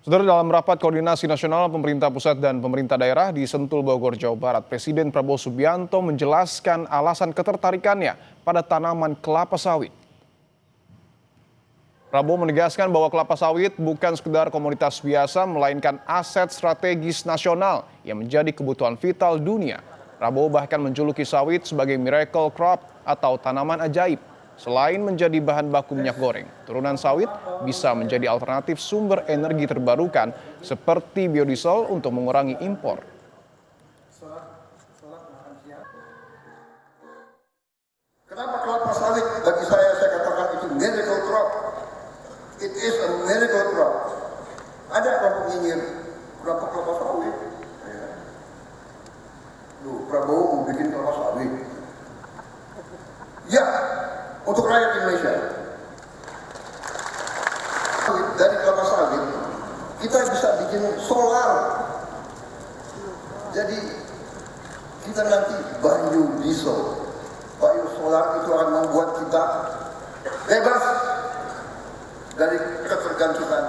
Saudara, dalam rapat koordinasi nasional pemerintah pusat dan pemerintah daerah di Sentul, Bogor, Jawa Barat, Presiden Prabowo Subianto menjelaskan alasan ketertarikannya pada tanaman kelapa sawit. Prabowo menegaskan bahwa kelapa sawit bukan sekedar komoditas biasa, melainkan aset strategis nasional yang menjadi kebutuhan vital dunia. Prabowo bahkan menjuluki sawit sebagai miracle crop atau tanaman ajaib. Selain menjadi bahan baku minyak goreng, turunan sawit bisa menjadi alternatif sumber energi terbarukan seperti biodiesel untuk mengurangi impor. Kenapa kelapa sawit bagi saya katakan itu miracle crop? It is a miracle crop. Ada kelompok nyinyir, kenapa kelapa sawit? Duh, Prabowo mau bikin kelapa sawit. Ya, untuk rakyat Indonesia. Dari kelapa sawit, kita bisa bikin solar. Jadi, kita nanti biodiesel. Bio solar itu akan membuat kita bebas dari ketergantungan.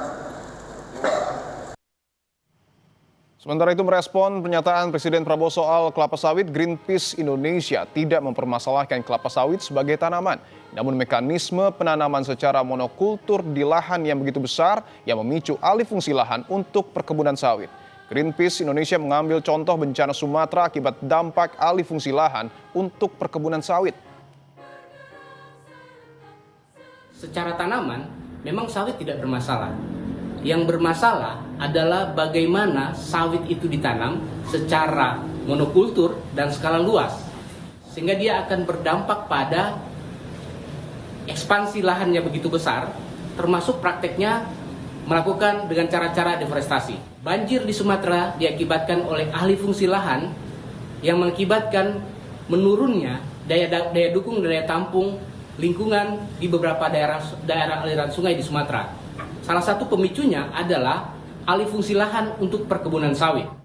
Sementara itu, merespon pernyataan Presiden Prabowo soal kelapa sawit, Greenpeace Indonesia tidak mempermasalahkan kelapa sawit sebagai tanaman. Namun mekanisme penanaman secara monokultur di lahan yang begitu besar yang memicu alih fungsi lahan untuk perkebunan sawit. Greenpeace Indonesia mengambil contoh bencana Sumatera akibat dampak alih fungsi lahan untuk perkebunan sawit. Secara tanaman, memang sawit tidak bermasalah. Yang bermasalah adalah bagaimana sawit itu ditanam secara monokultur dan skala luas. Sehingga dia akan berdampak pada ekspansi lahannya begitu besar, termasuk prakteknya melakukan dengan cara-cara deforestasi. Banjir di Sumatera diakibatkan oleh alih fungsi lahan yang mengakibatkan menurunnya daya dukung, daya tampung lingkungan di beberapa daerah aliran sungai di Sumatera. Salah satu pemicunya adalah alih fungsi lahan untuk perkebunan sawit.